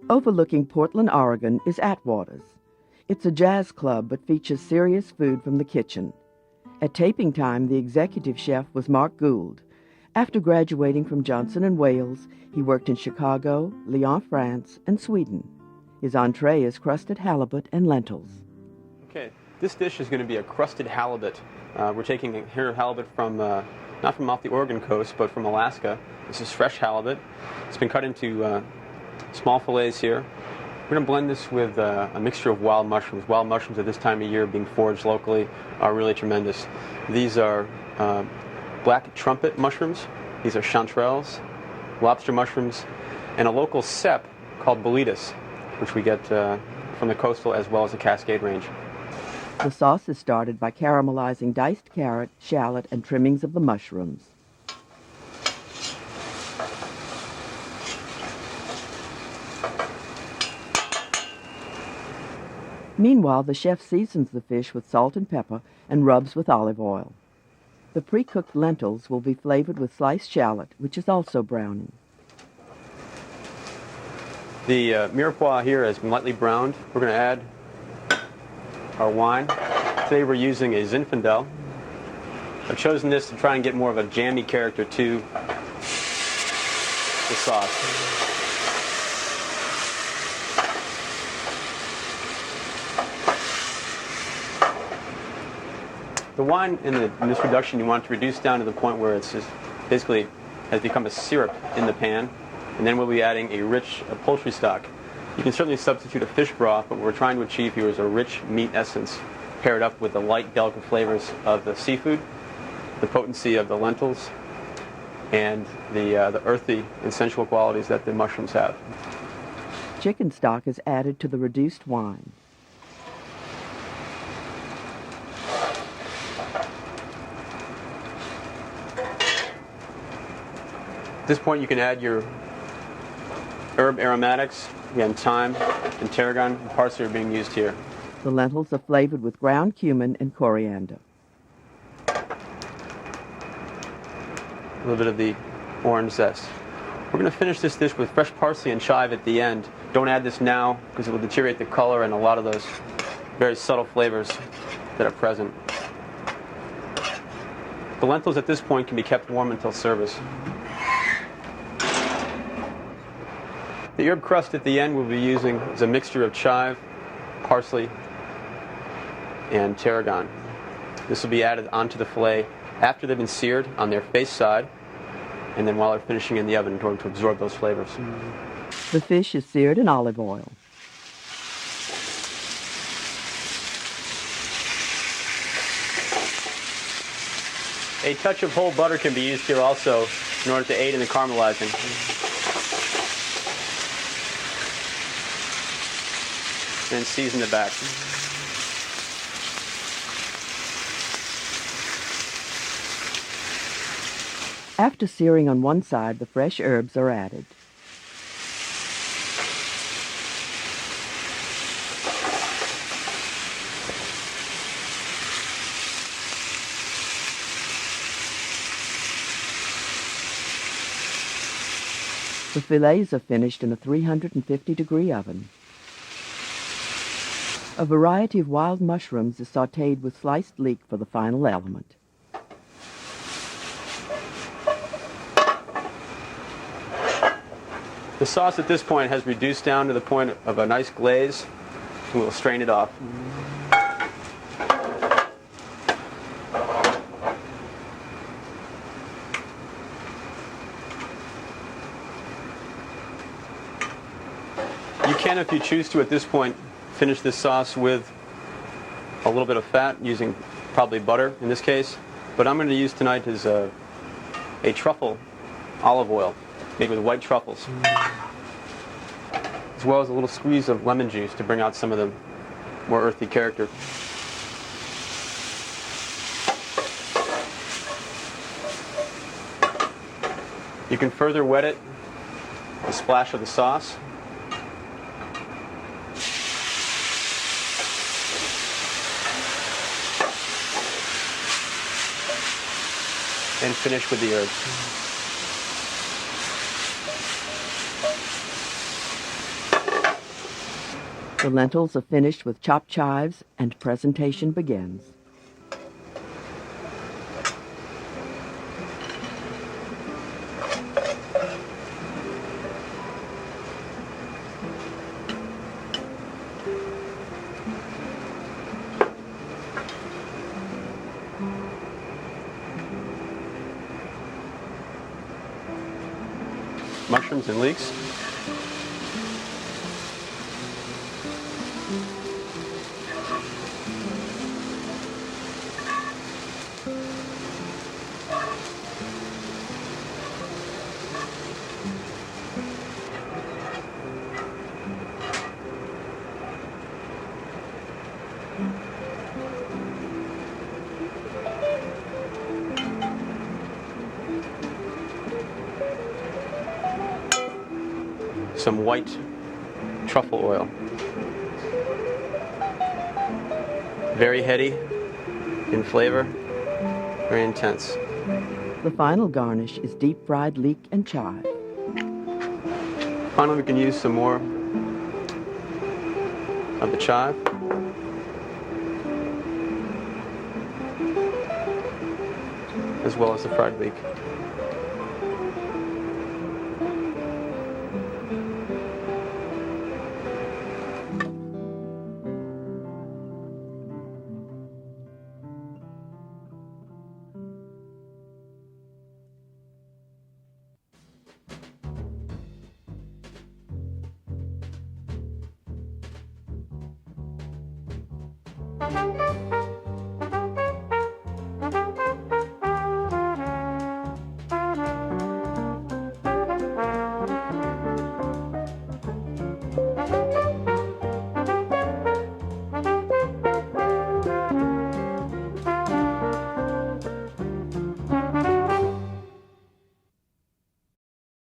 Overlooking Portland, Oregon is Atwater's. It's a jazz club but features serious food from the kitchen. At taping time, the executive chef was Mark Gould. After graduating from Johnson & Wales, he worked in Chicago, Lyon, France, and Sweden. His entree is crusted halibut and lentils. Okay, this dish is going to be a crusted halibut. We're taking here halibut from, not from off the Oregon coast, but from Alaska. This is fresh halibut. It's been cut into small fillets here. We're going to blend this with a mixture of wild mushrooms. Wild mushrooms at this time of year, being foraged locally, are really tremendous. These are black trumpet mushrooms. These are chanterelles, lobster mushrooms, and a local cep called boletus, which we get from the coastal as well as the Cascade Range. The sauce is started by caramelizing diced carrot, shallot, and trimmings of the mushrooms. Meanwhile, the chef seasons the fish with salt and pepper and rubs with olive oil. The pre-cooked lentils will be flavored with sliced shallot, which is also browning. The mirepoix here has been lightly browned. We're going to add our wine. Today we're using a Zinfandel. I've chosen this to try and get more of a jammy character to the sauce. The wine in this reduction you want to reduce down to the point where it's just basically has become a syrup in the pan, and then we'll be adding a rich poultry stock. You can certainly substitute a fish broth, but what we're trying to achieve here is a rich meat essence paired up with the light, delicate flavors of the seafood, the potency of the lentils, and the earthy and sensual qualities that the mushrooms have. Chicken stock is added to the reduced wine. At this point you can add your herb aromatics. Again, thyme and tarragon and parsley are being used here. The lentils are flavored with ground cumin and coriander. A little bit of the orange zest. We're going to finish this dish with fresh parsley and chive at the end. Don't add this now because it will deteriorate the color and a lot of those very subtle flavors that are present. The lentils at this point can be kept warm until service. The herb crust at the end we'll be using is a mixture of chive, parsley, and tarragon. This will be added onto the fillet after they've been seared on their face side, and then while they're finishing in the oven in order to absorb those flavors. The fish is seared in olive oil. A touch of whole butter can be used here also in order to aid in the caramelizing. And season the back. After searing on one side, the fresh herbs are added. The fillets are finished in a 350-degree oven. A variety of wild mushrooms is sautéed with sliced leek for the final element. The sauce at this point has reduced down to the point of a nice glaze, and we'll strain it off. You can, if you choose to, at this point, finish this sauce with a little bit of fat, using probably butter in this case. But I'm going to use tonight is a truffle olive oil made with white truffles, as well as a little squeeze of lemon juice to bring out some of the more earthy character. You can further wet it with a splash of the sauce. And finish with the herbs. The lentils are finished with chopped chives and presentation begins. Mushrooms and leeks. Some white truffle oil. Very heady in flavor, very intense. The final garnish is deep-fried leek and chive. Finally, we can use some more of the chive. As well as the fried leek.